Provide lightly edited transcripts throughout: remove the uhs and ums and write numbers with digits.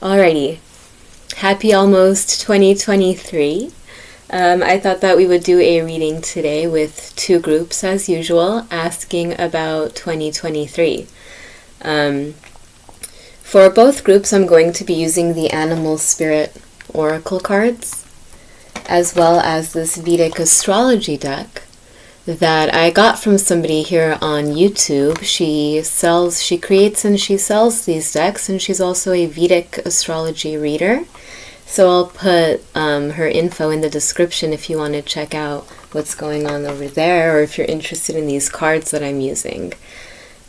Alrighty, happy almost 2023. I thought that we would do a reading today with two groups as usual, asking about 2023. For both groups, I'm going to be using the Animal Spirit Oracle cards, as well as this Vedic Astrology deck that I got from somebody here on YouTube. She creates and she sells these decks, and she's also a Vedic astrology reader. So I'll put her info in the description if you want to check out what's going on over there, or if you're interested in these cards that I'm using.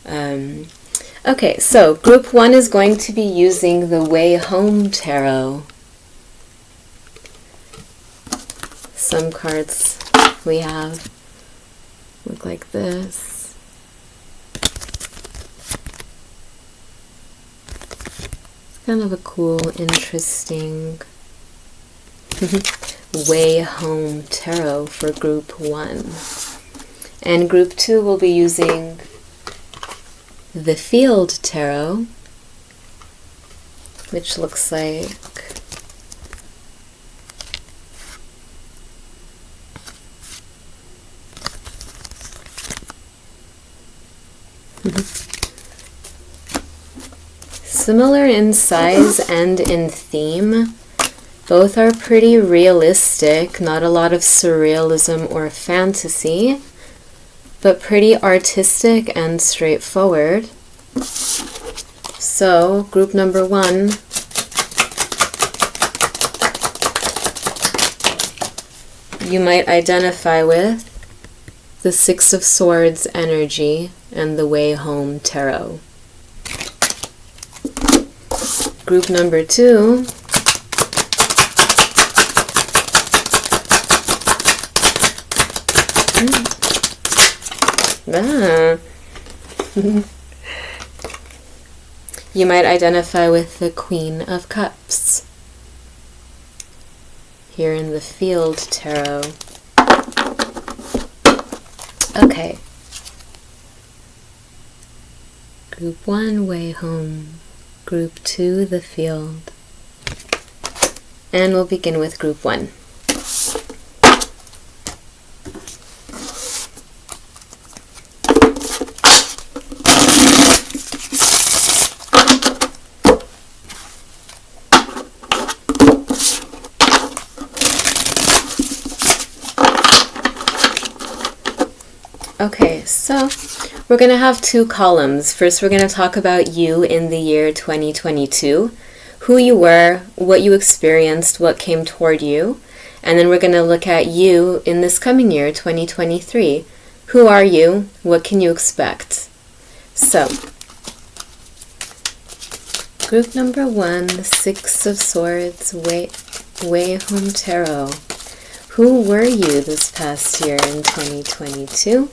Okay, so group 1 is going to be using the WayHome Tarot. Some cards we have look like this. It's kind of a cool, interesting WayHome Tarot for group 1. And group 2 will be using the Field Tarot, which looks like similar in size and in theme. Both are pretty realistic, not a lot of surrealism or fantasy, but pretty artistic and straightforward. So, group number 1, you might identify with the Six of Swords energy and the WayHome Tarot. Group number 2, you might identify with the Queen of Cups here in the Field Tarot. Okay. Group 1, WayHome. Group 2, the Field. And we'll begin with group 1. Okay, so we're going to have two columns. First, we're going to talk about you in the year 2022, who you were, what you experienced, what came toward you. And then we're going to look at you in this coming year, 2023. Who are you? What can you expect? So, group number 1, the Six of Swords, WayHome Tarot. Who were you this past year in 2022?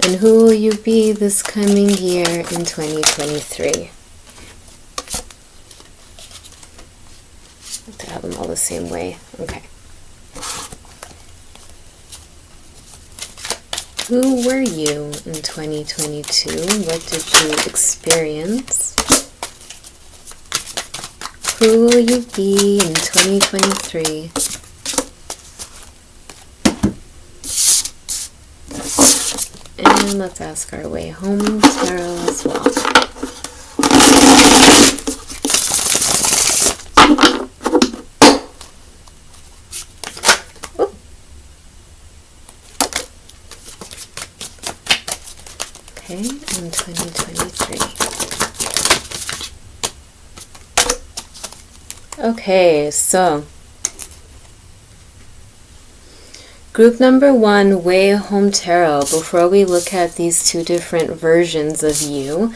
And who will you be this coming year in 2023? I have to have them all the same way. Okay. Who were you in 2022? What did you experience? Who will you be in 2023? And let's ask our WayHome Tarot as well. Ooh. Okay, in 2023. Okay, so group number 1, WayHome Tarot. Before we look at these two different versions of you,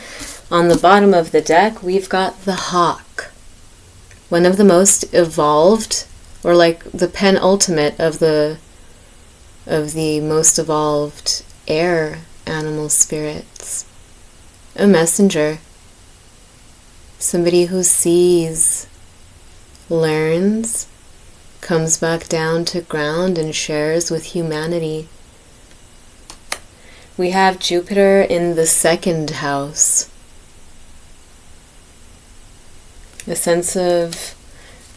on the bottom of the deck, we've got the hawk. One of the most evolved, or like the penultimate of the most evolved air animal spirits. A messenger. Somebody who sees, learns, comes back down to ground and shares with humanity. We have Jupiter in the 2nd house, A sense of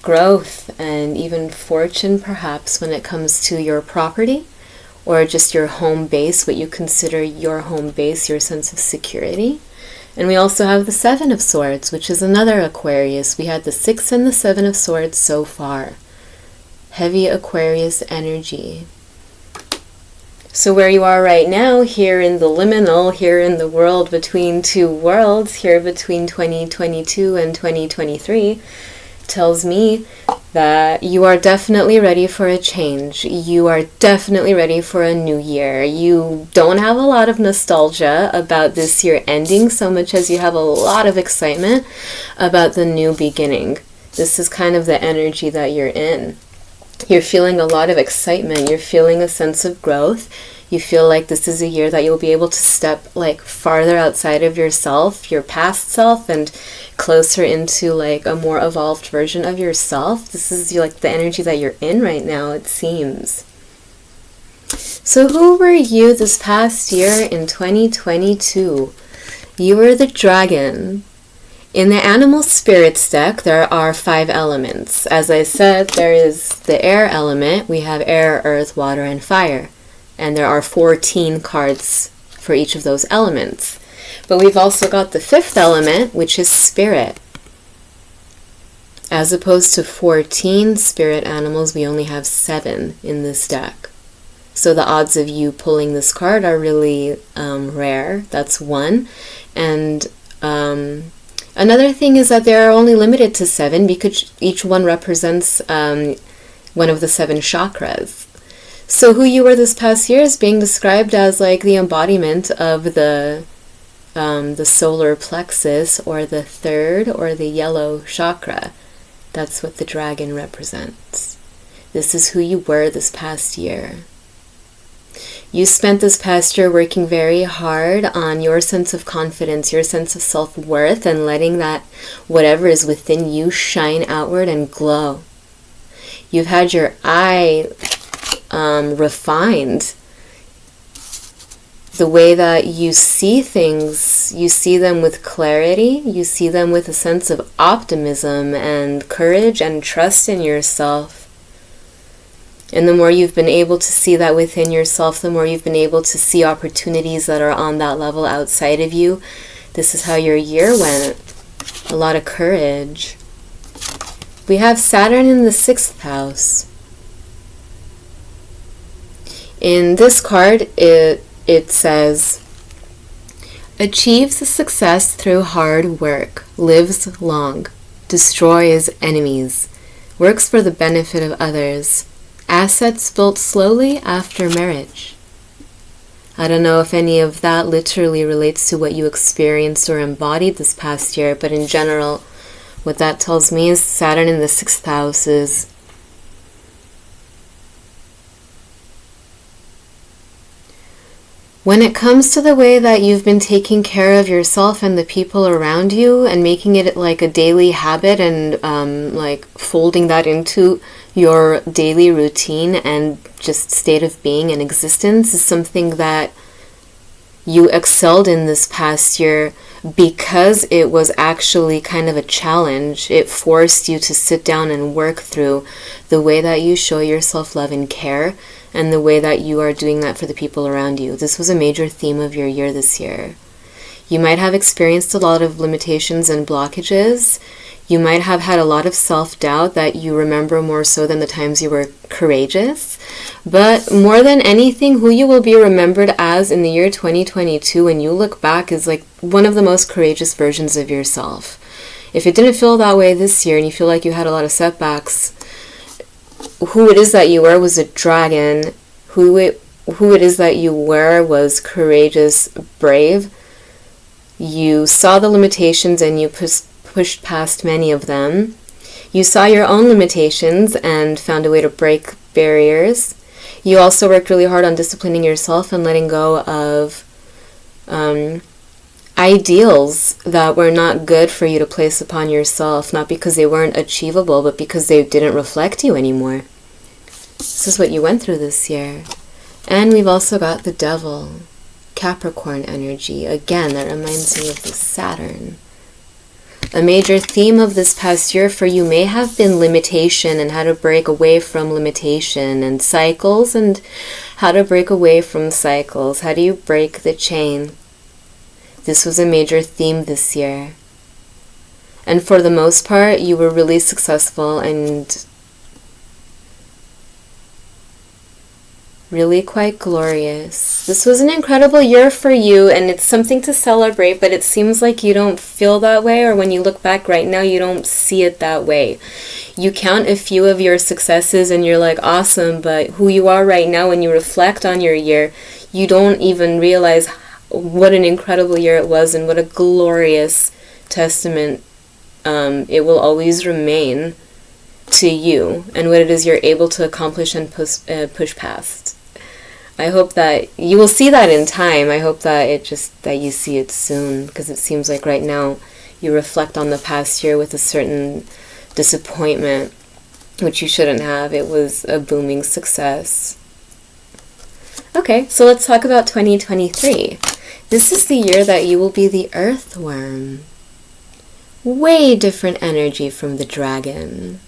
growth and even fortune, perhaps, when it comes to your property or just your home base, what you consider your home base, your sense of security. And we also have the Seven of Swords, which is another Aquarius. We had the Six and the Seven of Swords so far. Heavy Aquarius energy. So where you are right now, here in the liminal, here in the world between two worlds, here between 2022 and 2023, tells me that you are definitely ready for a change. You are definitely ready for a new year. You don't have a lot of nostalgia about this year ending so much as you have a lot of excitement about the new beginning. This is kind of the energy that you're in. You're feeling a lot of excitement. You're feeling a sense of growth. You feel like this is a year that you'll be able to step like farther outside of yourself, your past self, and closer into like a more evolved version of yourself. This is like the energy that you're in right now, it seems. So who were you this past year in 2022? You were the dragon. In the animal spirits deck, there are 5 elements. As I said, there is the air element. We have air, earth, water, and fire. And there are 14 cards for each of those elements. But we've also got the 5th element, which is spirit. As opposed to 14 spirit animals, we only have 7 in this deck. So the odds of you pulling this card are really rare. That's 1. And another thing is that they are only limited to 7 because each one represents one of the 7 chakras. So who you were this past year is being described as like the embodiment of the solar plexus, or the 3rd, or the yellow chakra. That's what the dragon represents. This is who you were this past year. You spent this past year working very hard on your sense of confidence, your sense of self-worth, and letting that whatever is within you shine outward and glow. You've had your eye refined. The way that you see things, you see them with clarity, you see them with a sense of optimism and courage and trust in yourself. And the more you've been able to see that within yourself, the more you've been able to see opportunities that are on that level outside of you. This is how your year went. A lot of courage. We have Saturn in the 6th house. In this card, it says, achieves success through hard work, lives long, destroys enemies, works for the benefit of others, assets built slowly after marriage. I don't know if any of that literally relates to what you experienced or embodied this past year, but in general, what that tells me is Saturn in the 6th house is when it comes to the way that you've been taking care of yourself and the people around you and making it like a daily habit and like folding that into your daily routine and just state of being and existence is something that you excelled in this past year because it was actually kind of a challenge. It forced you to sit down and work through the way that you show yourself love and care and the way that you are doing that for the people around you. This was a major theme of your year this year. You might have experienced a lot of limitations and blockages. You might have had a lot of self-doubt that you remember more so than the times you were courageous. But more than anything, who you will be remembered as in the year 2022 when you look back is like one of the most courageous versions of yourself. If it didn't feel that way this year and you feel like you had a lot of setbacks, who it is that you were was a dragon. Who it is that you were was courageous, brave. You saw the limitations and you pushed past many of them. You saw your own limitations and found a way to break barriers. You also worked really hard on disciplining yourself and letting go of ideals that were not good for you to place upon yourself, not because they weren't achievable, but because they didn't reflect you anymore. This is what you went through this year. And we've also got the Devil, Capricorn energy. Again, that reminds me of the Saturn. A major theme of this past year for you may have been limitation and how to break away from limitation, and cycles and how to break away from cycles. How do you break the chain? This was a major theme this year. And for the most part, you were really successful and really quite glorious. This was an incredible year for you, and it's something to celebrate, but it seems like you don't feel that way, or when you look back right now, you don't see it that way. You count a few of your successes and you're like, awesome, but who you are right now, when you reflect on your year, you don't even realize what an incredible year it was and what a glorious testament it will always remain to you and what it is you're able to accomplish and push past. I hope that you will see that in time. I hope that that you see it soon, because it seems like right now you reflect on the past year with a certain disappointment, which you shouldn't have. It was a booming success. Okay, so let's talk about 2023. This is the year that you will be the earthworm. Way different energy from the dragon.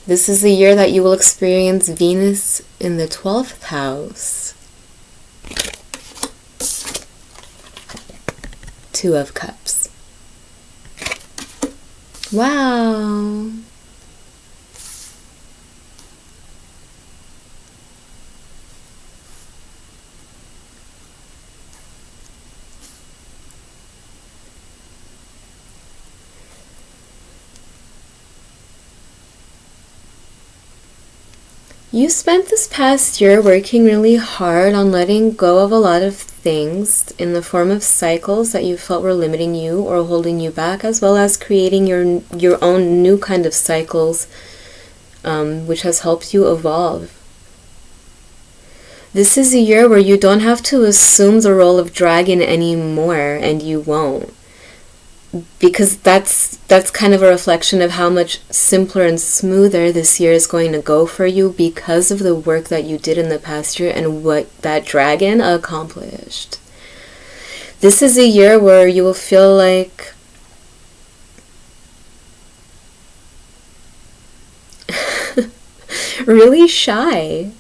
This is the year that you will experience Venus in the 12th house. Two of Cups. Wow. You spent this past year working really hard on letting go of a lot of things in the form of cycles that you felt were limiting you or holding you back, as well as creating your own new kind of cycles, which has helped you evolve. This is a year where you don't have to assume the role of dragon anymore, and you won't. Because that's kind of a reflection of how much simpler and smoother this year is going to go for you because of the work that you did in the past year and what that dragon accomplished. This is a year where you will feel like really shy.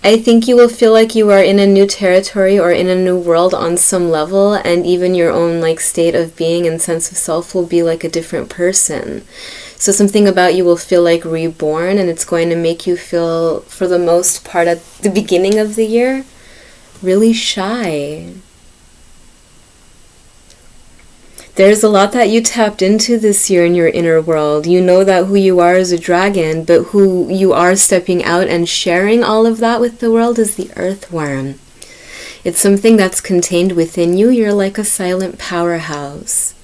I think you will feel like you are in a new territory or in a new world on some level, and even your own state of being and sense of self will be like a different person. So something about you will feel like reborn, and it's going to make you feel, for the most part at the beginning of the year, really shy. There's a lot that you tapped into this year in your inner world. You know that who you are is a dragon, but who you are stepping out and sharing all of that with the world is the earthworm. It's something that's contained within you. You're like a silent powerhouse.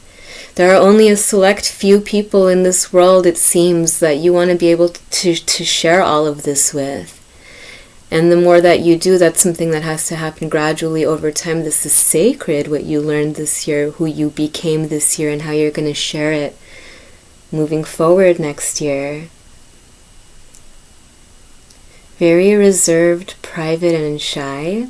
There are only a select few people in this world, it seems, that you want to be able to share all of this with. And the more that you do, that's something that has to happen gradually over time. This is sacred, what you learned this year, who you became this year, and how you're going to share it moving forward next year. Very reserved, private, and shy.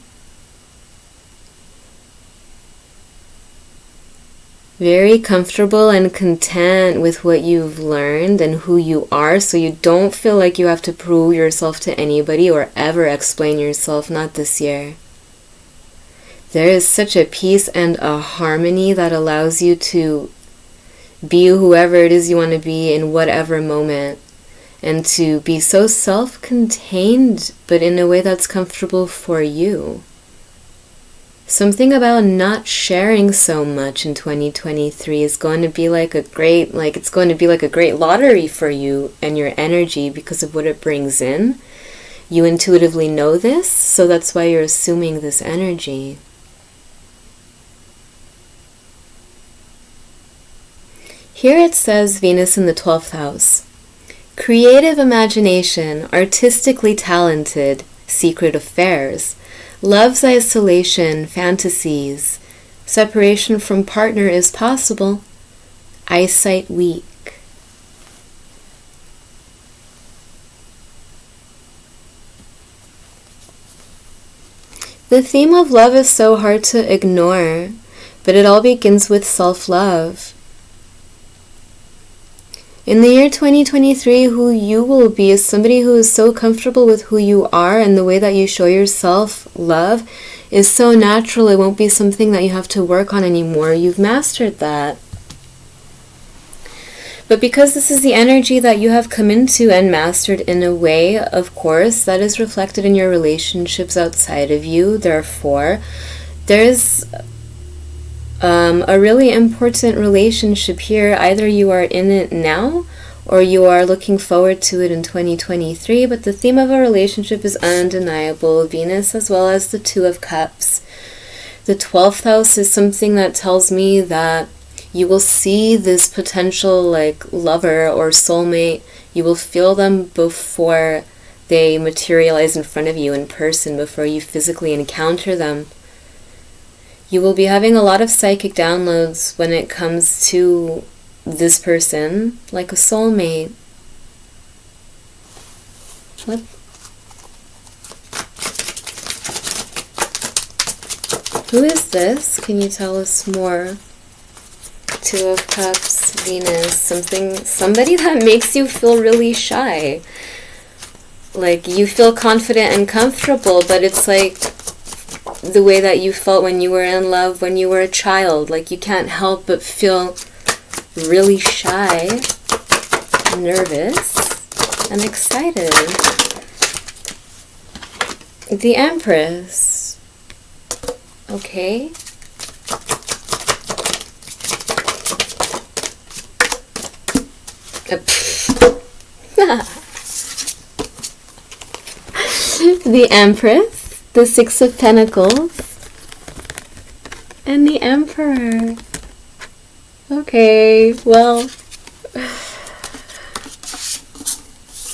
Very comfortable and content with what you've learned and who you are, so you don't feel like you have to prove yourself to anybody or ever explain yourself, not this year. There is such a peace and a harmony that allows you to be whoever it is you want to be in whatever moment, and to be so self-contained, but in a way that's comfortable for you. Something about not sharing so much in 2023 is going to be like a great lottery for you and your energy because of what it brings in. You intuitively know this, so that's why you're assuming this energy. Here it says Venus in the 12th house. Creative imagination, artistically talented, secret affairs, love's isolation, fantasies, separation from partner is possible, eyesight weak. The theme of love is so hard to ignore, but it all begins with self-love. In the year 2023, who you will be is somebody who is so comfortable with who you are, and the way that you show yourself love is so natural. It won't be something that you have to work on anymore. You've mastered that. But because this is the energy that you have come into and mastered in a way, of course, that is reflected in your relationships outside of you. Therefore, there's a really important relationship here. Either you are in it now or you are looking forward to it in 2023. But the theme of a relationship is undeniable. Venus as well as the Two of Cups. The 12th house is something that tells me that you will see this potential like lover or soulmate. You will feel them before they materialize in front of you in person, before you physically encounter them. You will be having a lot of psychic downloads when it comes to this person, like a soulmate. What? Who is this? Can you tell us more? Two of Cups, Venus, somebody that makes you feel really shy. Like, you feel confident and comfortable, but it's like the way that you felt when you were in love when you were a child. Like, you can't help but feel really shy, nervous, and excited. The Empress. Okay. The Empress, the Six of Pentacles, and the Emperor. Okay, well,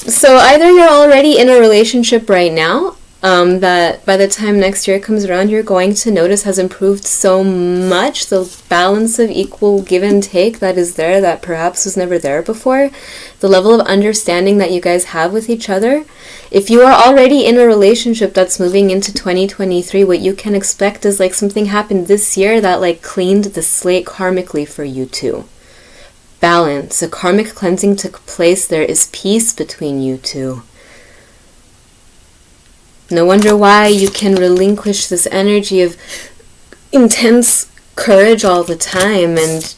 so either you're already in a relationship right now, that by the time next year comes around, you're going to notice has improved so much. The balance of equal give and take that is there that perhaps was never there before. The level of understanding that you guys have with each other. If you are already in a relationship that's moving into 2023, what you can expect is like something happened this year that like cleaned the slate karmically for you two. Balance. A karmic cleansing took place. There is peace between you two. No wonder why you can relinquish this energy of intense courage all the time and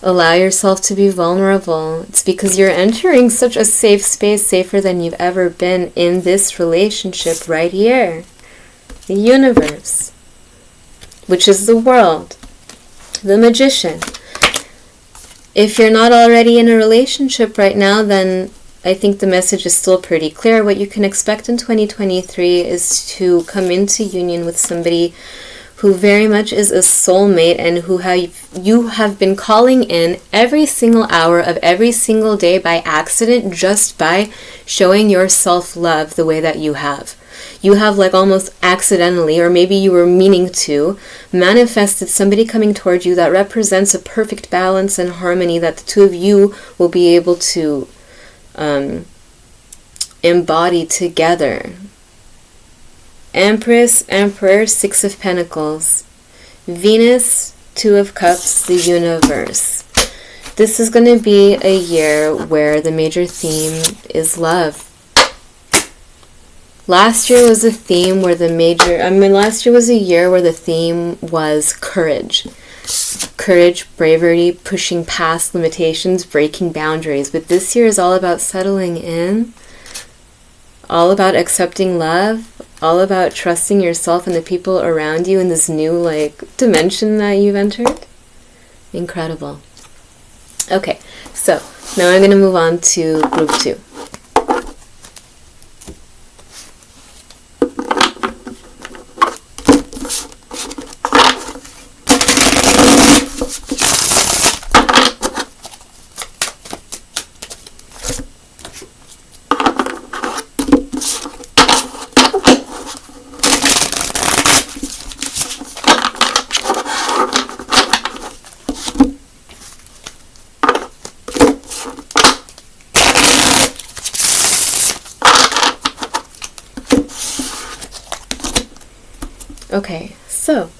allow yourself to be vulnerable. It's because you're entering such a safe space, safer than you've ever been in this relationship right here. The universe, which is the world, the Magician. If you're not already in a relationship right now, then I think the message is still pretty clear. What you can expect in 2023 is to come into union with somebody who very much is a soulmate and who you have been calling in every single hour of every single day by accident, just by showing your self-love the way that you have. You have like almost accidentally, or maybe you were meaning to, manifested somebody coming towards you that represents a perfect balance and harmony that the two of you will be able to embody together. Empress, Emperor, Six of Pentacles. Venus, Two of Cups, the universe. This is going to be a year where the major theme is love. Last year was a theme where last year was a year where the theme was courage. Courage, bravery, pushing past limitations, breaking boundaries. But this year is all about settling in, all about accepting love, all about trusting yourself and the people around you in this new dimension that you've entered. Incredible. Okay, so now I'm going to move on to group 2. Okay, so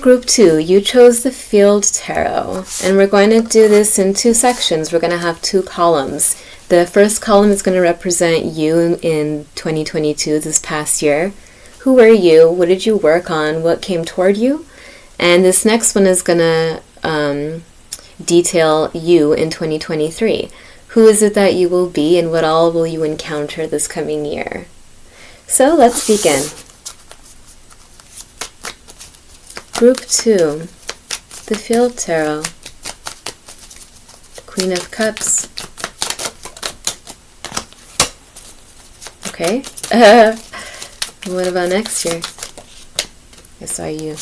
group 2, you chose the Field Tarot, and we're going to do this in 2 sections. We're going to have 2 columns. The first column is going to represent you in 2022, this past year. Who were you? What did you work on? What came toward you? And this next one is going to detail you in 2023. Who is it that you will be, and what all will you encounter this coming year? So let's begin. Group 2, the Field Tarot, Queen of Cups. Okay. What about next year? I saw you.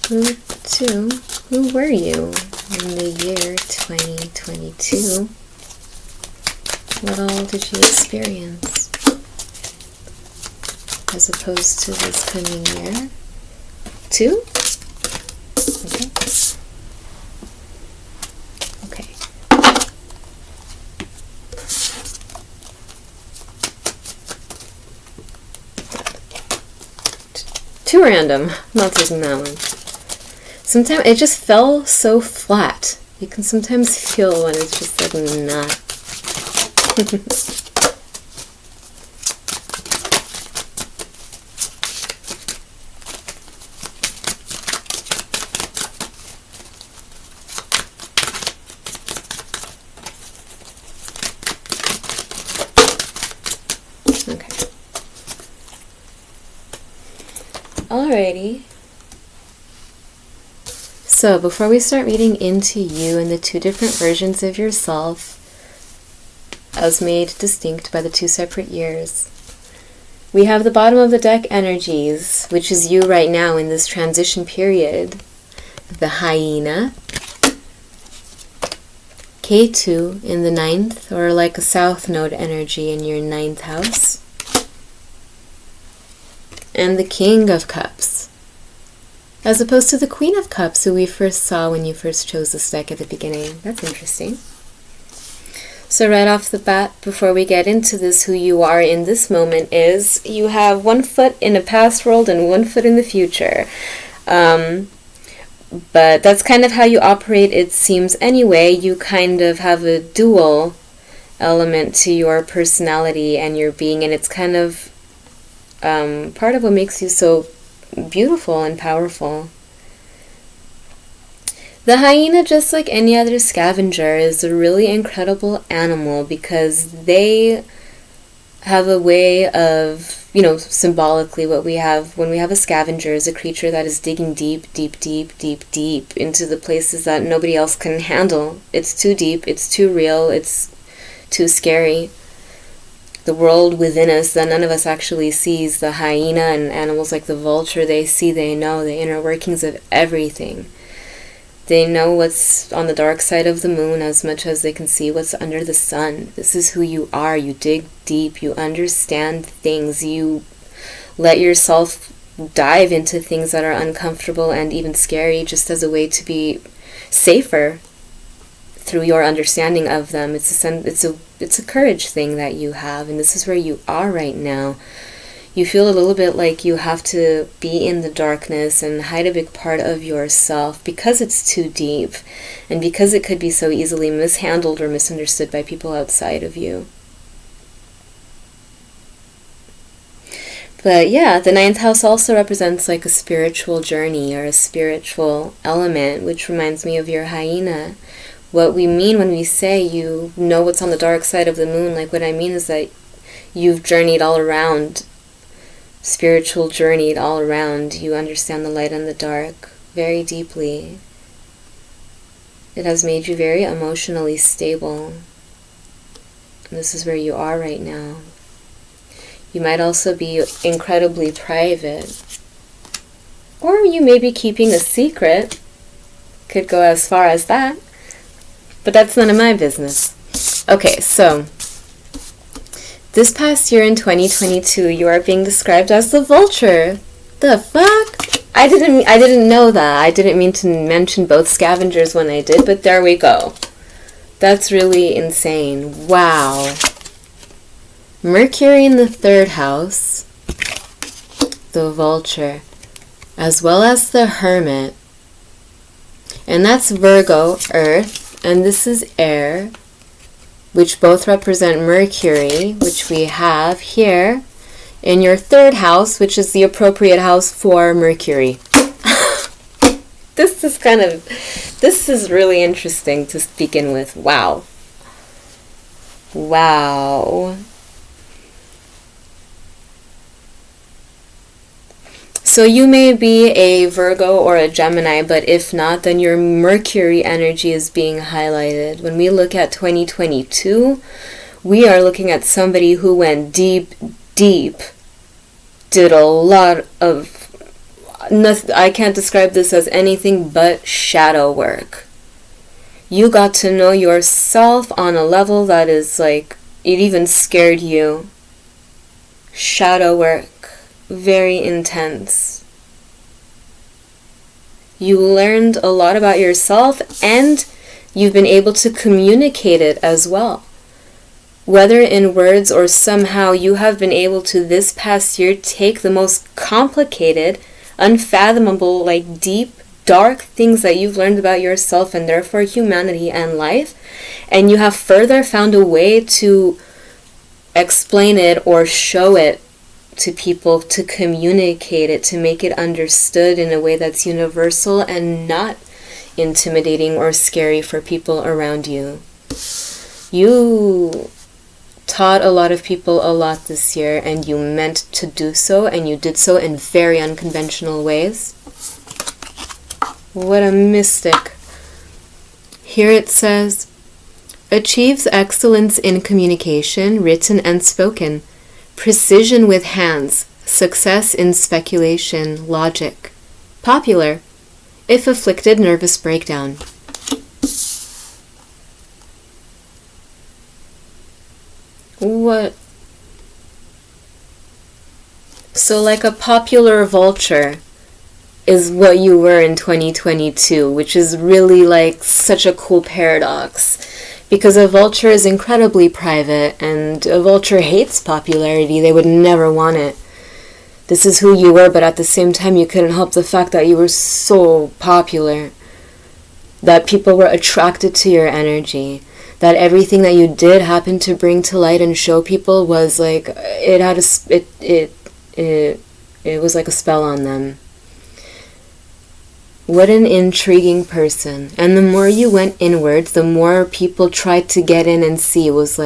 Group 2, who were you in the year 2022? What all did you experience as opposed to this coming year? 2? Okay. Okay. Too random. Not taking that one. Sometimes it just fell so flat. You can sometimes feel when it's just like not. Okay. Alrighty. So before we start reading into you and the 2 different versions of yourself, as made distinct by the 2 separate years, we have the bottom of the deck energies, which is you right now in this transition period. The hyena, K2 in the 9th, or like a south node energy in your 9th house, and the King of Cups, as opposed to the Queen of Cups, who we first saw when you first chose this deck at the beginning. That's interesting. So right off the bat, before we get into this, who you are in this moment is you have 1 foot in a past world and 1 foot in the future. But that's kind of how you operate, it seems anyway. You kind of have a dual element to your personality and your being, and it's kind of part of what makes you so beautiful and powerful. The hyena, just like any other scavenger, is a really incredible animal because they have a way of, symbolically what we have when we have a scavenger is a creature that is digging deep, deep, deep, deep, deep into the places that nobody else can handle. It's too deep, it's too real, it's too scary. The world within us that none of us actually sees, the hyena and animals like the vulture, they see, they know the inner workings of everything. They know what's on the dark side of the moon as much as they can see what's under the sun. This is who you are. You dig deep. You understand things. You let yourself dive into things that are uncomfortable and even scary just as a way to be safer through your understanding of them. It's a courage thing that you have, and this is where you are right now. You feel a little bit like you have to be in the darkness and hide a big part of yourself because it's too deep and because it could be so easily mishandled or misunderstood by people outside of you. But yeah, the 9th house also represents like a spiritual journey or a spiritual element, which reminds me of your hyena. What we mean when we say you know what's on the dark side of the moon, like what I mean is that you've journeyed all around, spiritual journeyed all around. You understand the light and the dark very deeply. It has made you very emotionally stable. And this is where you are right now. You might also be incredibly private. Or you may be keeping a secret. Could go as far as that. But that's none of my business. Okay, so this past year in 2022, you are being described as the vulture. The fuck? I didn't know that. I didn't mean to mention both scavengers when I did, but there we go. That's really insane. Wow. Mercury in the 3rd house, the Vulture, as well as the Hermit. And that's Virgo, Earth, and this is Air, which both represent Mercury, which we have here in your 3rd house, which is the appropriate house for Mercury. This is really interesting to begin with. Wow. Wow. So you may be a Virgo or a Gemini, but if not, then your Mercury energy is being highlighted. When we look at 2022, we are looking at somebody who went deep, did a lot of, I can't describe this as anything but shadow work. You got to know yourself on a level that is like, it even scared you. Shadow work. Very intense. You learned a lot about yourself, and you've been able to communicate it as well. Whether in words or somehow, you have been able to this past year take the most complicated, unfathomable, like deep, dark things that you've learned about yourself and therefore humanity and life, and you have further found a way to explain it or show it to people, to communicate it, to make it understood in a way that's universal and not intimidating or scary for people around you. You taught a lot of people a lot this year, and you meant to do so, and you did so in very unconventional ways. What a mystic. Here it says, achieves excellence in communication, written and spoken. Precision with hands, success in speculation, logic. Popular, if afflicted, nervous breakdown. What? So like a popular vulture is what you were in 2022, which is really like such a cool paradox. Because a vulture is incredibly private, and a vulture hates popularity. They would never want it. This is who you were, but at the same time, you couldn't help the fact that you were so popular. That people were attracted to your energy. That everything that you did happen to bring to light and show people was like, it was like a spell on them. What an intriguing person. And the more you went inwards, the more people tried to get in and see. It was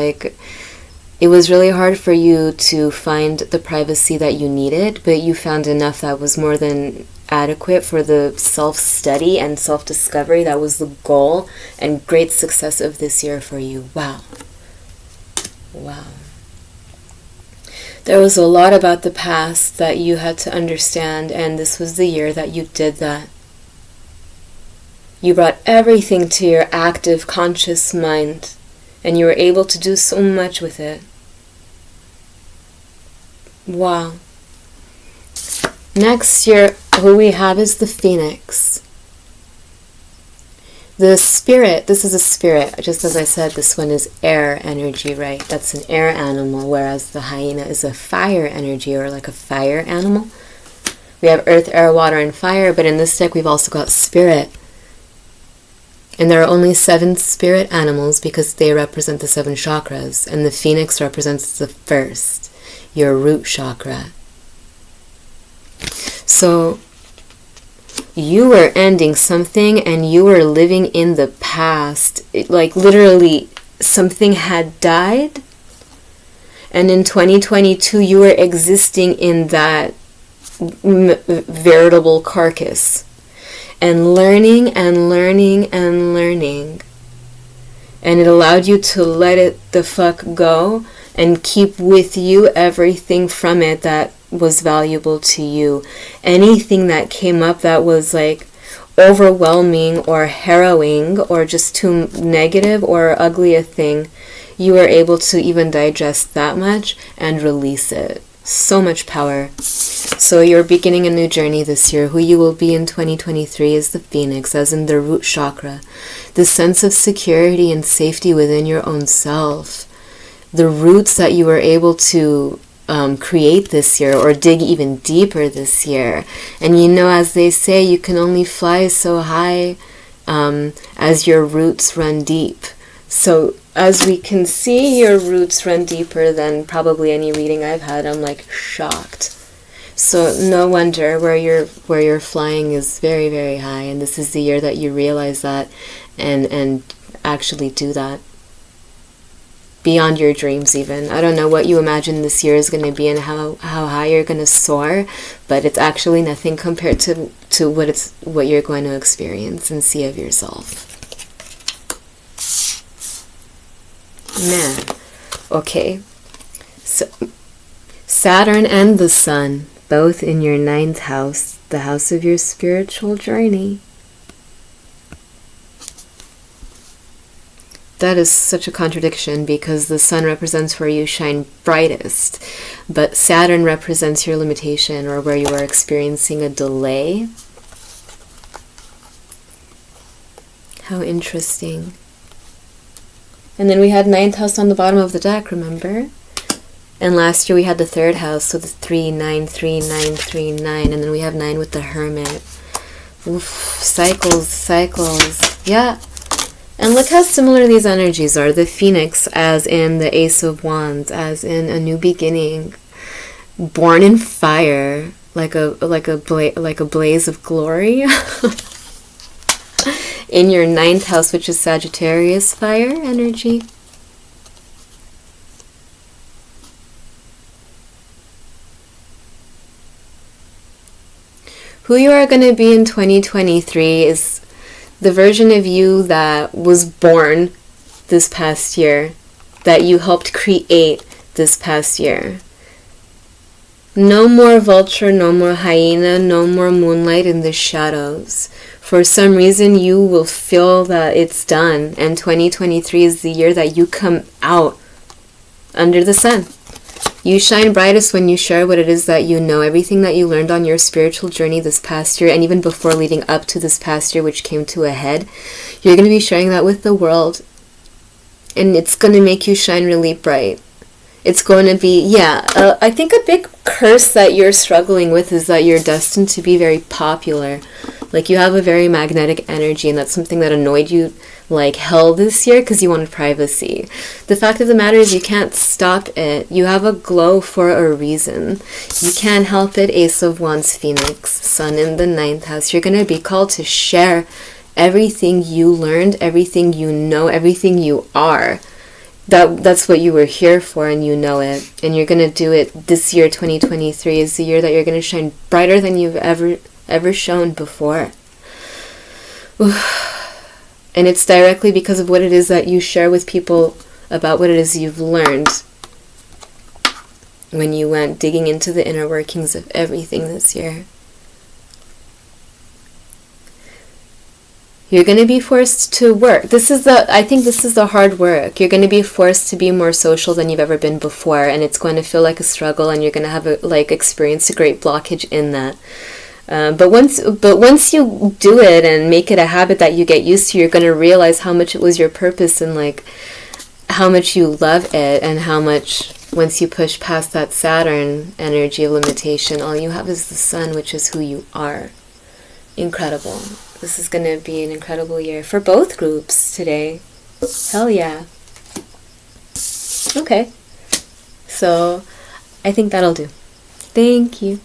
really hard for you to find the privacy that you needed, but you found enough that was more than adequate for the self-study and self-discovery. That was the goal and great success of this year for you. Wow. Wow. There was a lot about the past that you had to understand, and this was the year that you did that. You brought everything to your active, conscious mind, and you were able to do so much with it. Wow. Next year, who we have is the Phoenix. The spirit, this is a spirit. Just as I said, this one is air energy, right? That's an air animal, whereas the hyena is a fire energy, or like a fire animal. We have earth, air, water, and fire, but in this deck we've also got spirit. And there are only 7 spirit animals because they represent the 7 chakras, and the phoenix represents the first, your root chakra. So you were ending something and you were living in the past. Like literally something had died, and in 2022 you were existing in that veritable carcass. And learning and learning and learning. And it allowed you to let it the fuck go and keep with you everything from it that was valuable to you. Anything that came up that was like overwhelming or harrowing or just too negative or ugly a thing, you were able to even digest that much and release it. So much power. So you're beginning a new journey this year. Who you will be in 2023 is the Phoenix, as in the root chakra. The sense of security and safety within your own self. The roots that you were able to create this year, or dig even deeper this year. And you know, as they say, you can only fly so high as your roots run deep. So as we can see, your roots run deeper than probably any reading I've had. I'm like shocked. So no wonder where you're flying is very, very high, and this is the year that you realize that and actually do that. Beyond your dreams even. I don't know what you imagine this year is going to be and how high you're going to soar, but it's actually nothing compared to what you're going to experience and see of yourself. Man. Okay. So Saturn and the Sun, both in your 9th house, the house of your spiritual journey. That is such a contradiction, because the Sun represents where you shine brightest, but Saturn represents your limitation, or where you are experiencing a delay. How interesting. And then we had 9th house on the bottom of the deck, remember? And last year we had the 3rd house, so the 3, 9, 3, 9, 3, 9, and then we have 9 with the Hermit. Oof, cycles. Yeah. And look how similar these energies are. The Phoenix, as in the Ace of Wands, as in a new beginning, born in fire, like a blaze of glory. In your 9th house, which is Sagittarius, fire energy. Who you are going to be in 2023 is the version of you that was born this past year, that you helped create this past year. No more vulture, no more hyena, no more moonlight in the shadows. For some reason, you will feel that it's done, and 2023 is the year that you come out under the sun. You shine brightest when you share what it is that you know, everything that you learned on your spiritual journey this past year, and even before leading up to this past year, which came to a head. You're going to be sharing that with the world, and it's going to make you shine really bright. It's going to be, I think a big curse that you're struggling with is that you're destined to be very popular. Like, you have a very magnetic energy, and that's something that annoyed you like hell this year because you wanted privacy. The fact of the matter is you can't stop it. You have a glow for a reason. You can't help it. Ace of Wands, Phoenix, Sun in the 9th house. You're going to be called to share everything you learned, everything you know, everything you are. That's what you were here for, and you know it. And you're going to do it this year. 2023 is the year that you're going to shine brighter than you've ever shone before. And it's directly because of what it is that you share with people about what it is you've learned when you went digging into the inner workings of everything this year. You're going to be forced to work. I think this is the hard work. You're going to be forced to be more social than you've ever been before, and it's going to feel like a struggle, and you're going to have experience a great blockage in that. But once you do it and make it a habit that you get used to, you're going to realize how much it was your purpose, and how much you love it, and how much, once you push past that Saturn energy of limitation, all you have is the sun, which is who you are. Incredible. This is going to be an incredible year for both groups today. Hell yeah. Okay. So I think that'll do. Thank you.